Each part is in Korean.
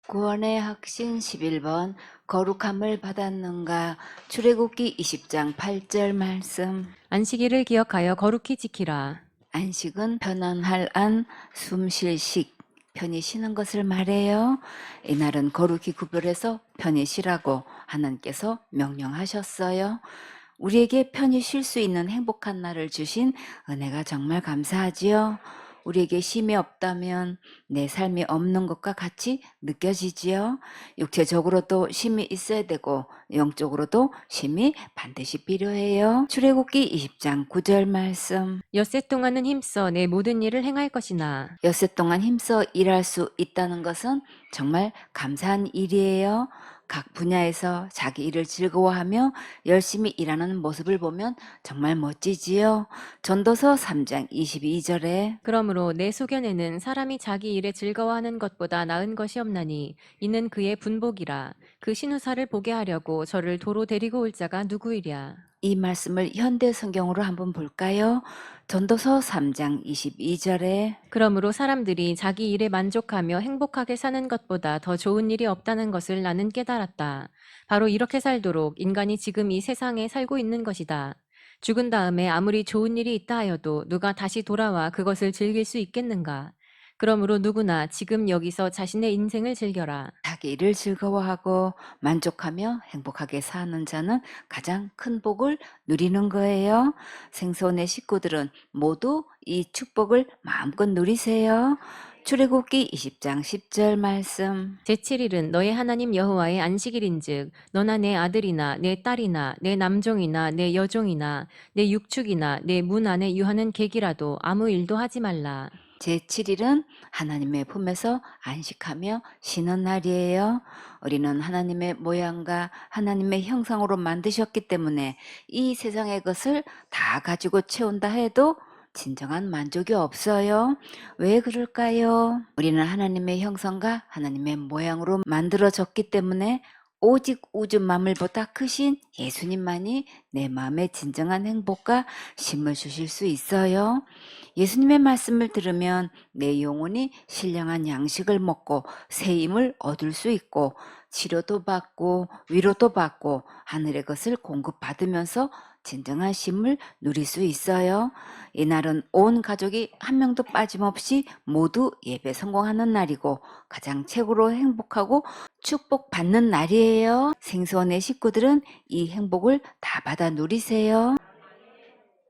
구원의 확신 11번 거룩함을 받았는가. 출애굽기 20장 8절 말씀. 안식일을 기억하여 거룩히 지키라. 안식은 편안할 안, 숨 쉴 식, 편히 쉬는 것을 말해요. 이날은 거룩히 구별해서 편히 쉬라고 하나님께서 명령하셨어요. 우리에게 편히 쉴 수 있는 행복한 날을 주신 은혜가 정말 감사하지요. 우리에게 쉼이 없다면 내 삶이 없는 것과 같이 느껴지지요. 육체적으로도 쉼이 있어야 되고 영적으로도 쉼이 반드시 필요해요. 출애굽기 20장 9절 말씀. 엿새 동안은 힘써 내 모든 일을 행할 것이나 엿새 동안 힘써 일할 수 있다는 것은 정말 감사한 일이에요. 각 분야에서 자기 일을 즐거워하며 열심히 일하는 모습을 보면 정말 멋지지요. 전도서 3장 22절에 그러므로 내 소견에는 사람이 자기 일에 즐거워하는 것보다 나은 것이 없나니 이는 그의 분복이라. 그 신우사를 보게 하려고 저를 도로 데리고 올 자가 누구이랴. 이 말씀을 현대 성경으로 한번 볼까요? 전도서 3장 22절에 그러므로 사람들이 자기 일에 만족하며 행복하게 사는 것보다 더 좋은 일이 없다는 것을 나는 깨달았다. 바로 이렇게 살도록 인간이 지금 이 세상에 살고 있는 것이다. 죽은 다음에 아무리 좋은 일이 있다 하여도 누가 다시 돌아와 그것을 즐길 수 있겠는가? 그러므로 누구나 지금 여기서 자신의 인생을 즐겨라. 자기 일을 즐거워하고 만족하며 행복하게 사는 자는 가장 큰 복을 누리는 거예요. 생소의 식구들은 모두 이 축복을 마음껏 누리세요. 출애굽기 20장 10절 말씀. 제7일은 너의 하나님 여호와의 안식일인즉 너나 내 아들이나 내 딸이나 내 남종이나 내 여종이나 내 육축이나 내 문 안에 유하는 객이라도 아무 일도 하지 말라. 제7일은 하나님의 품에서 안식하며 쉬는 날이에요. 우리는 하나님의 모양과 하나님의 형상으로 만드셨기 때문에 이 세상의 것을 다 가지고 채운다 해도 진정한 만족이 없어요. 왜 그럴까요? 우리는 하나님의 형상과 하나님의 모양으로 만들어졌기 때문에 오직 우주 만물보다 크신 예수님만이 내 마음에 진정한 행복과 쉼을 주실 수 있어요. 예수님의 말씀을 들으면 내 영혼이 신령한 양식을 먹고 새 힘을 얻을 수 있고 치료도 받고 위로도 받고 하늘의 것을 공급받으면서 진정한 쉼을 누릴 수 있어요. 이날은 온 가족이 한 명도 빠짐없이 모두 예배 성공하는 날이고 가장 최고로 행복하고 축복받는 날이에요. 생소원의 식구들은 이 행복을 다 받아 누리세요.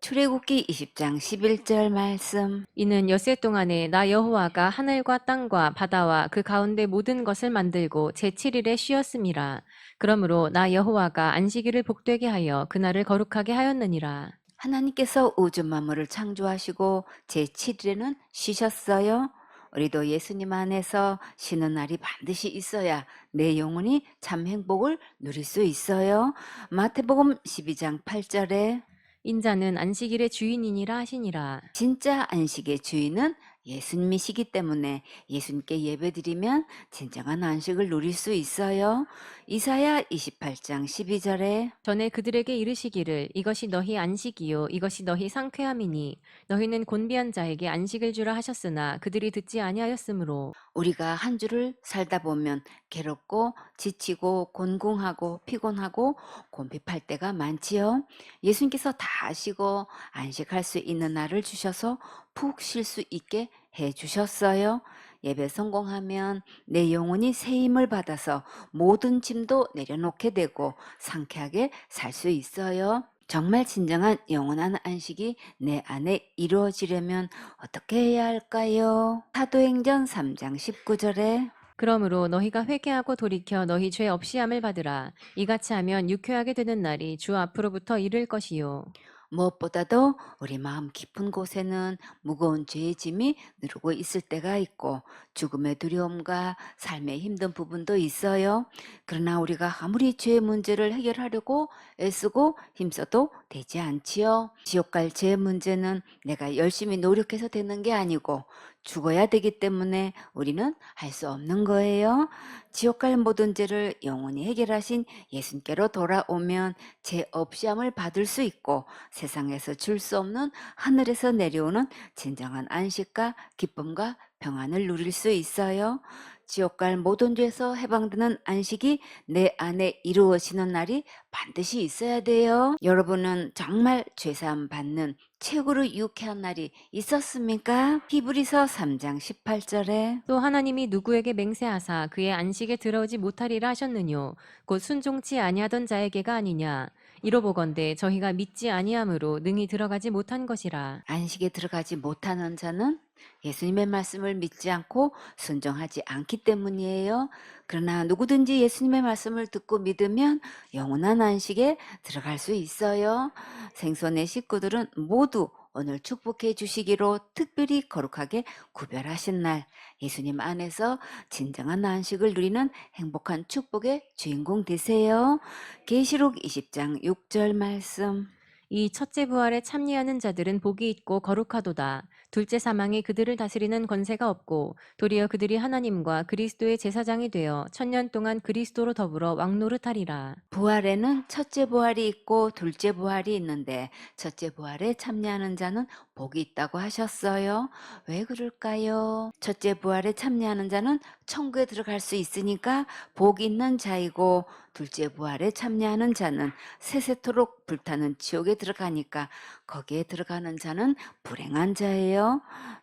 출애굽기 20장 11절 말씀. 이는 엿새 동안에 나 여호와가 하늘과 땅과 바다와 그 가운데 모든 것을 만들고 제7일에 쉬었음이라. 그러므로 나 여호와가 안식일을 복되게 하여 그날을 거룩하게 하였느니라. 하나님께서 우주 만물을 창조하시고 제7일에는 쉬셨어요. 우리도 예수님 안에서 쉬는 날이 반드시 있어야 내 영혼이 참 행복을 누릴 수 있어요. 마태복음 12장 8절에 인자는 안식일의 주인이니라 하시니라. 진짜 안식의 주인은 예수님이시기 때문에 예수님께 예배드리면 진정한 안식을 누릴 수 있어요. 이사야 28장 12절에 전에 그들에게 이르시기를 이것이 너희 안식이요 이것이 너희 상쾌함이니 너희는 곤비한 자에게 안식을 주라 하셨으나 그들이 듣지 아니하였으므로 우리가 한 주를 살다 보면 괴롭고 지치고 곤궁하고 피곤하고 곤핍할 때가 많지요. 예수님께서 다 하시고 안식할 수 있는 날을 주셔서 푹 쉴 수 있게 해 주셨어요. 예배 성공하면 내 영혼이 새 힘을 받아서 모든 짐도 내려놓게 되고 상쾌하게 살 수 있어요. 정말 진정한 영원한 안식이 내 안에 이루어지려면 어떻게 해야 할까요? 사도행전 3장 19절에 그러므로 너희가 회개하고 돌이켜 너희 죄 없이함을 받으라. 이같이 하면 유쾌하게 되는 날이 주 앞으로부터 이를 것이요. 무엇보다도 우리 마음 깊은 곳에는 무거운 죄의 짐이 누르고 있을 때가 있고 죽음의 두려움과 삶의 힘든 부분도 있어요. 그러나 우리가 아무리 죄의 문제를 해결하려고 애쓰고 힘써도 되지 않지요. 지옥 갈 죄의 문제는 내가 열심히 노력해서 되는 게 아니고 죽어야 되기 때문에 우리는 할 수 없는 거예요. 지옥 갈 모든 죄를 영원히 해결하신 예수님께로 돌아오면 죄 없이함을 받을 수 있고 세상에서 줄 수 없는 하늘에서 내려오는 진정한 안식과 기쁨과 평안을 누릴 수 있어요. 지옥 갈 모든 죄에서 해방되는 안식이 내 안에 이루어지는 날이 반드시 있어야 돼요. 여러분은 정말 죄사함 받는 최고로 유쾌한 날이 있었습니까? 히브리서 3장 18절에 또 하나님이 누구에게 맹세하사 그의 안식에 들어오지 못하리라 하셨느뇨 곧 순종치 아니하던 자에게가 아니냐 이로보건대 저희가 믿지 아니함으로 능히 들어가지 못한 것이라. 안식에 들어가지 못하는 자는 예수님의 말씀을 믿지 않고 순종하지 않기 때문이에요. 그러나 누구든지 예수님의 말씀을 듣고 믿으면 영원한 안식에 들어갈 수 있어요. 생선의 식구들은 모두 오늘 축복해 주시기로 특별히 거룩하게 구별하신 날, 예수님 안에서 진정한 안식을 누리는 행복한 축복의 주인공 되세요. 계시록 20장 6절 말씀. 이 첫째 부활에 참여하는 자들은 복이 있고 거룩하도다. 둘째 사망이 그들을 다스리는 권세가 없고 도리어 그들이 하나님과 그리스도의 제사장이 되어 천년 동안 그리스도로 더불어 왕노릇하리라. 부활에는 첫째 부활이 있고 둘째 부활이 있는데 첫째 부활에 참여하는 자는 복이 있다고 하셨어요. 왜 그럴까요? 첫째 부활에 참여하는 자는 천국에 들어갈 수 있으니까 복 있는 자이고 둘째 부활에 참여하는 자는 세세토록 불타는 지옥에 들어가니까 거기에 들어가는 자는 불행한 자예요.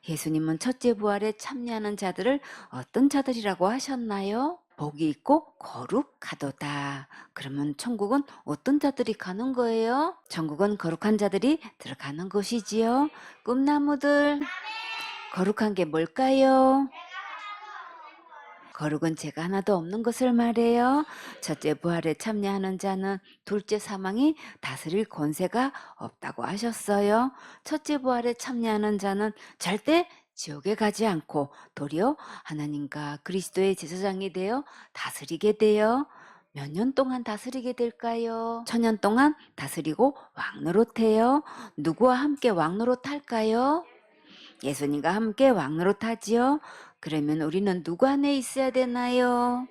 예수님은 첫째 부활에 참여하는 자들을 어떤 자들이라고 하셨나요? 복이 있고 거룩하도다. 그러면 천국은 어떤 자들이 가는 거예요? 천국은 거룩한 자들이 들어가는 곳이지요. 꿈나무들, 거룩한 게 뭘까요? 거룩은 죄가 하나도 없는 것을 말해요. 첫째 부활에 참여하는 자는 둘째 사망이 다스릴 권세가 없다고 하셨어요. 첫째 부활에 참여하는 자는 절대 지옥에 가지 않고 도리어 하나님과 그리스도의 제사장이 되어 다스리게 돼요. 몇 년 동안 다스리게 될까요? 천년 동안 다스리고 왕노릇해요. 누구와 함께 왕노릇할까요? 예수님과 함께 왕노릇하지요. 그러면 우리는 누구 안에 있어야 되나요?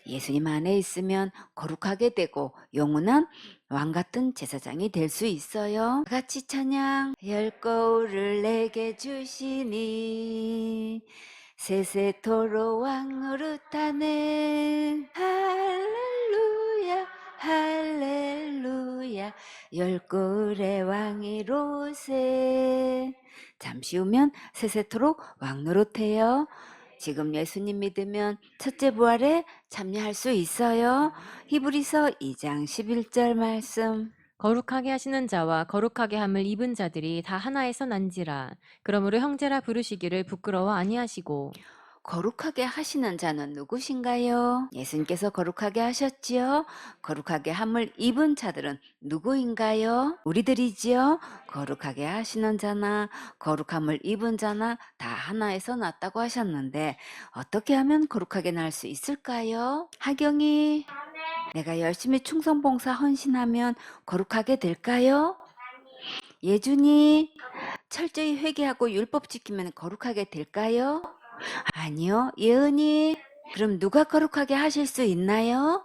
예수님 안에 있으면 거룩하게 되고 영원한 왕 같은 제사장이 될 수 있어요. 다 같이 찬양. 열 거울을 내게 주시니 세세토록 왕노릇하네. 할렐루야 할렐루야 열 거울의 왕이로세. 잠시 후면 세세토록 왕노릇해요. 지금 예수님 믿으면 첫째 부활에 참여할 수 있어요. 히브리서 2장 11절 말씀. 거룩하게 하시는 자와 거룩하게 함을 입은 자들이 다 하나에서 난지라. 그러므로 형제라 부르시기를 부끄러워 아니하시고. 거룩하게 하시는 자는 누구신가요? 예수님께서 거룩하게 하셨지요. 거룩하게 함을 입은 자들은 누구인가요? 우리들이지요. 거룩하게 하시는 자나 거룩함을 입은 자나 다 하나에서 났다고 하셨는데 어떻게 하면 거룩하게 날 수 있을까요? 하경이, 내가 열심히 충성봉사 헌신하면 거룩하게 될까요? 예준이, 철저히 회개하고 율법 지키면 거룩하게 될까요? 아니요. 예은이, 그럼 누가 거룩하게 하실 수 있나요?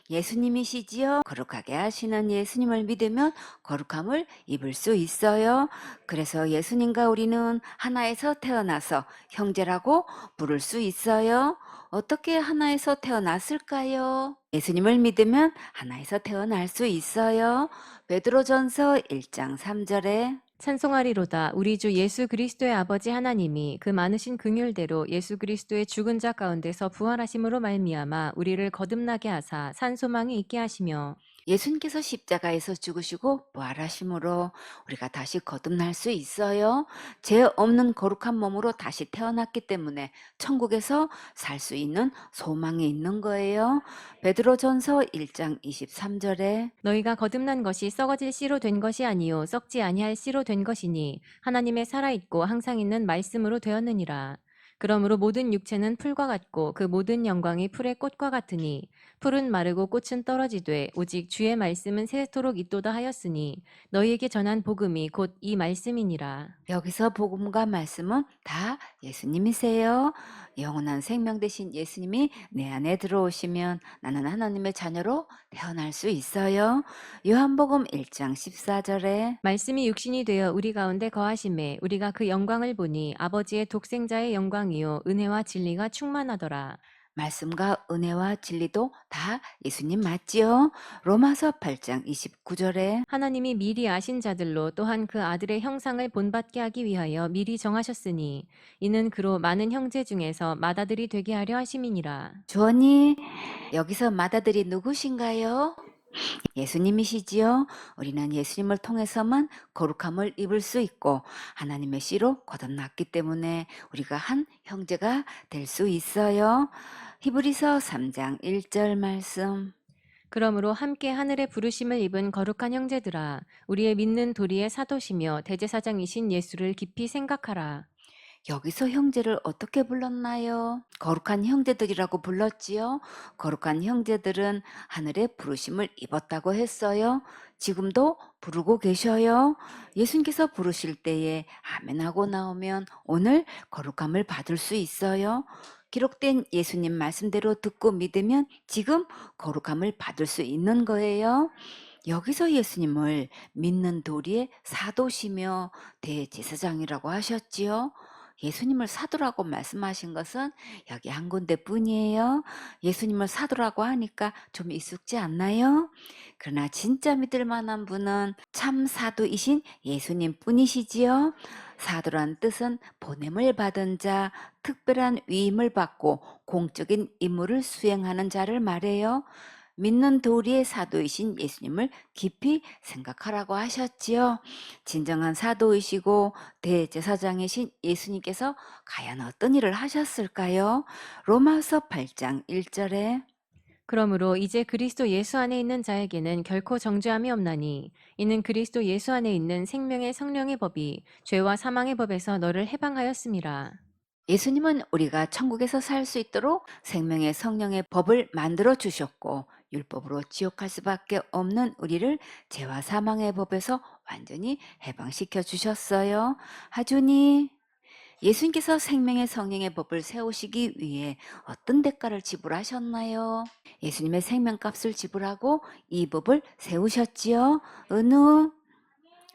예수님이시지요. 거룩하게 하시는 예수님을 믿으면 거룩함을 입을 수 있어요. 그래서 예수님과 우리는 하나에서 태어나서 형제라고 부를 수 있어요. 어떻게 하나에서 태어났을까요? 예수님을 믿으면 하나에서 태어날 수 있어요. 베드로전서 1장 3절에 찬송하리로다. 우리 주 예수 그리스도의 아버지 하나님이 그 많으신 긍휼대로 예수 그리스도의 죽은 자 가운데서 부활하심으로 말미암아 우리를 거듭나게 하사 산 소망이 있게 하시며 예수님께서 십자가에서 죽으시고 부활하심으로 우리가 다시 거듭날 수 있어요. 죄 없는 거룩한 몸으로 다시 태어났기 때문에 천국에서 살 수 있는 소망이 있는 거예요. 베드로전서 1장 23절에 너희가 거듭난 것이 썩어질 씨로 된 것이 아니요 썩지 아니할 씨로 된 것이니 하나님의 살아있고 항상 있는 말씀으로 되었느니라. 그러므로 모든 육체는 풀과 같고 그 모든 영광이 풀의 꽃과 같으니 풀은 마르고 꽃은 떨어지되 오직 주의 말씀은 세토록 있도다 하였으니 너희에게 전한 복음이 곧 이 말씀이니라. 여기서 복음과 말씀은 다 예수님이세요. 영원한 생명 되신 예수님이 내 안에 들어오시면 나는 하나님의 자녀로 태어날 수 있어요. 요한복음 1장 14절에 말씀이 육신이 되어 우리 가운데 거하심에 우리가 그 영광을 보니 아버지의 독생자의 영광이요 은혜와 진리가 충만하더라. 말씀과 은혜와 진리도 다 예수님 맞지요? 로마서 8장 29절에 하나님이 미리 아신 자들로 또한 그 아들의 형상을 본받게 하기 위하여 미리 정하셨으니 이는 그로 많은 형제 중에서 맏아들이 되게 하려 하심이니라. 주원이 여기서 맏아들이 누구신가요? 예수님이시지요. 우리는 예수님을 통해서만 거룩함을 입을 수 있고 하나님의 씨로 거듭났기 때문에 우리가 한 형제가 될 수 있어요. 히브리서 3장 1절 말씀. 그러므로 함께 하늘의 부르심을 입은 거룩한 형제들아 우리의 믿는 도리의 사도시며 대제사장이신 예수를 깊이 생각하라. 여기서 형제를 어떻게 불렀나요? 거룩한 형제들이라고 불렀지요. 거룩한 형제들은 하늘의 부르심을 입었다고 했어요. 지금도 부르고 계셔요. 예수님께서 부르실 때에 아멘하고 나오면 오늘 거룩함을 받을 수 있어요. 기록된 예수님 말씀대로 듣고 믿으면 지금 거룩함을 받을 수 있는 거예요. 여기서 예수님을 믿는 도리의 사도시며 대제사장이라고 하셨지요. 예수님을 사도라고 말씀하신 것은 여기 한 군데뿐이에요. 예수님을 사도라고 하니까 좀 익숙지 않나요? 그러나 진짜 믿을 만한 분은 참 사도이신 예수님 뿐이시지요. 사도란 뜻은 보냄을 받은 자, 특별한 위임을 받고 공적인 임무를 수행하는 자를 말해요. 믿는 도리의 사도이신 예수님을 깊이 생각하라고 하셨지요. 진정한 사도이시고 대제사장이신 예수님께서 과연 어떤 일을 하셨을까요? 로마서 8장 1절에 그러므로 이제 그리스도 예수 안에 있는 자에게는 결코 정죄함이 없나니 이는 그리스도 예수 안에 있는 생명의 성령의 법이 죄와 사망의 법에서 너를 해방하였음이라. 예수님은 우리가 천국에서 살 수 있도록 생명의 성령의 법을 만들어 주셨고 율법으로 지옥할 수밖에 없는 우리를 죄와 사망의 법에서 완전히 해방시켜 주셨어요. 하주니 예수님께서 생명의 성령의 법을 세우시기 위해 어떤 대가를 지불하셨나요? 예수님의 생명값을 지불하고 이 법을 세우셨지요. 은우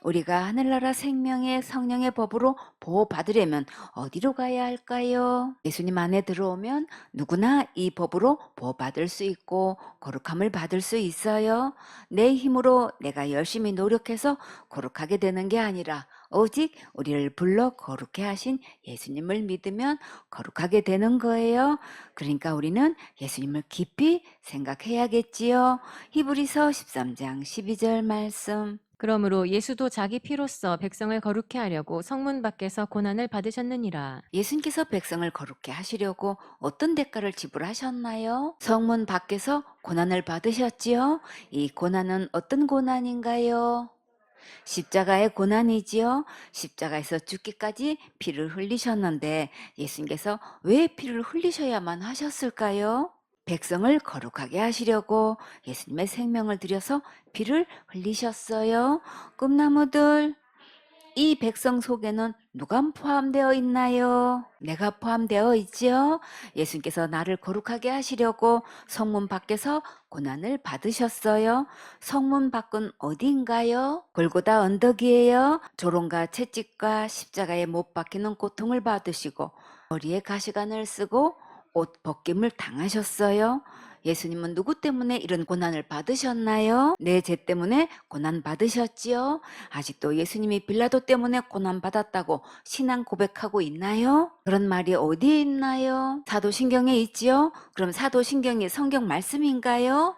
우리가 하늘나라 생명의 성령의 법으로 보호받으려면 어디로 가야 할까요? 예수님 안에 들어오면 누구나 이 법으로 보호받을 수 있고 거룩함을 받을 수 있어요. 내 힘으로 내가 열심히 노력해서 거룩하게 되는 게 아니라 오직 우리를 불러 거룩해 하신 예수님을 믿으면 거룩하게 되는 거예요. 그러니까 우리는 예수님을 깊이 생각해야겠지요. 히브리서 13장 12절 말씀. 그러므로 예수도 자기 피로써 백성을 거룩해 하려고 성문 밖에서 고난을 받으셨느니라. 예수님께서 백성을 거룩게 하시려고 어떤 대가를 지불하셨나요? 성문 밖에서 고난을 받으셨지요? 이 고난은 어떤 고난인가요? 십자가의 고난이지요. 십자가에서 죽기까지 피를 흘리셨는데 예수님께서 왜 피를 흘리셔야만 하셨을까요? 백성을 거룩하게 하시려고 예수님의 생명을 들여서 피를 흘리셨어요. 꿈나무들, 이 백성 속에는 누가 포함되어 있나요? 내가 포함되어 있지요? 예수님께서 나를 거룩하게 하시려고 성문 밖에서 고난을 받으셨어요. 성문 밖은 어디인가요? 골고다 언덕이에요. 조롱과 채찍과 십자가에 못 박히는 고통을 받으시고 머리에 가시관을 쓰고 옷 벗김을 당하셨어요. 예수님은 누구 때문에 이런 고난을 받으셨나요? 내 죄 때문에 고난 받으셨지요? 아직도 예수님이 빌라도 때문에 고난 받았다고 신앙 고백하고 있나요? 그런 말이 어디에 있나요? 사도신경에 있지요? 그럼 사도신경이 성경 말씀인가요?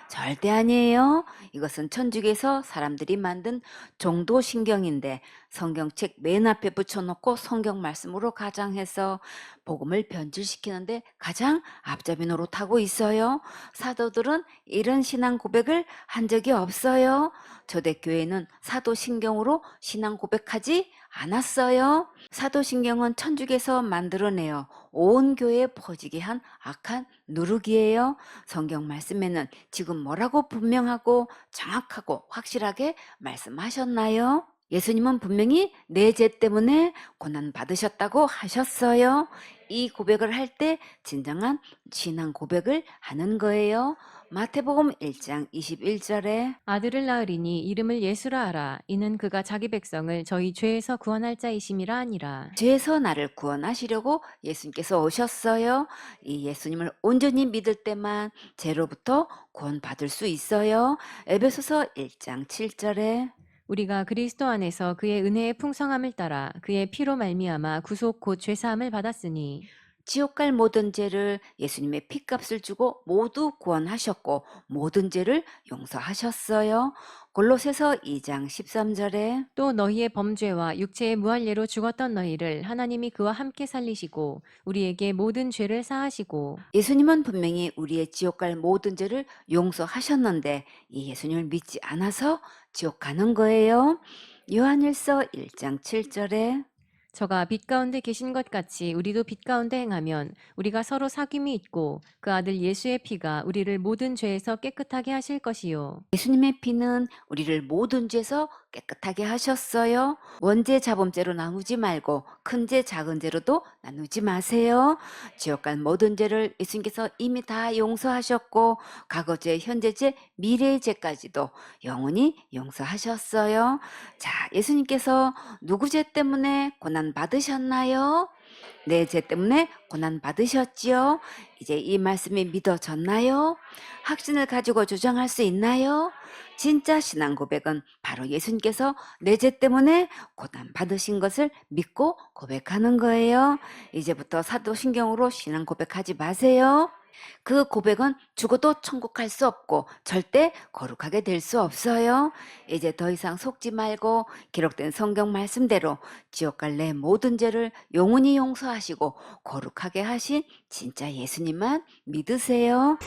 절대 아니에요. 이것은 천주교에서 사람들이 만든 종도신경인데 성경책 맨 앞에 붙여놓고 성경 말씀으로 가장해서 복음을 변질시키는데 가장 앞잡이 노릇하고 있어요. 사도들은 이런 신앙 고백을 한 적이 없어요. 초대교회는 사도신경으로 신앙 고백하지 않았어요. 사도신경은 천주교에서 만들어내어 온 교회에 퍼지게 한 악한 누룩이에요. 성경 말씀에는 지금 뭐라고 분명하고 정확하고 확실하게 말씀하셨나요? 예수님은 분명히 내 죄 때문에 고난 받으셨다고 하셨어요. 이 고백을 할 때 진정한 신앙 고백을 하는 거예요. 마태복음 1장 21절에 아들을 낳으리니 이름을 예수라 하라. 이는 그가 자기 백성을 저희 죄에서 구원할 자이심이라 하니라. 죄에서 나를 구원하시려고 예수님께서 오셨어요. 이 예수님을 온전히 믿을 때만 죄로부터 구원받을 수 있어요. 에베소서 1장 7절에 우리가 그리스도 안에서 그의 은혜의 풍성함을 따라 그의 피로 말미암아 구속 곧 죄사함을 받았으니 지옥 갈 모든 죄를 예수님의 피값을 주고 모두 구원하셨고 모든 죄를 용서하셨어요. 골로새서 2장 13절에 또 너희의 범죄와 육체의 무할례로 죽었던 너희를 하나님이 그와 함께 살리시고 우리에게 모든 죄를 사하시고 예수님은 분명히 우리의 지옥 갈 모든 죄를 용서하셨는데 이 예수님을 믿지 않아서 지옥 가는 거예요. 요한일서 1장 7절에 저가 빛 가운데 계신 것 같이 우리도 빛 가운데 행하면 우리가 서로 사귐이 있고 그 아들 예수의 피가 우리를 모든 죄에서 깨끗하게 하실 것이요. 예수님의 피는 우리를 모든 죄에서 깨끗하게 하셨어요. 원죄 자범죄로 나누지 말고 큰 죄 작은 죄로도 나누지 마세요. 지옥 갈 모든 죄를 예수님께서 이미 다 용서하셨고 과거죄, 현재죄, 미래의 죄까지도 영원히 용서하셨어요. 자, 예수님께서 누구 죄 때문에 고난 받으셨나요? 내 죄 때문에 고난 받으셨지요? 이제 이 말씀이 믿어졌나요? 확신을 가지고 주장할 수 있나요? 진짜 신앙 고백은 바로 예수님께서 내 죄 때문에 고난 받으신 것을 믿고 고백하는 거예요. 이제부터 사도신경으로 신앙 고백하지 마세요. 그 고백은 죽어도 천국 갈 수 없고 절대 거룩하게 될 수 없어요. 이제 더 이상 속지 말고 기록된 성경 말씀대로 지옥 갈 내 모든 죄를 영원히 용서하시고 거룩하게 하신 진짜 예수님만 믿으세요.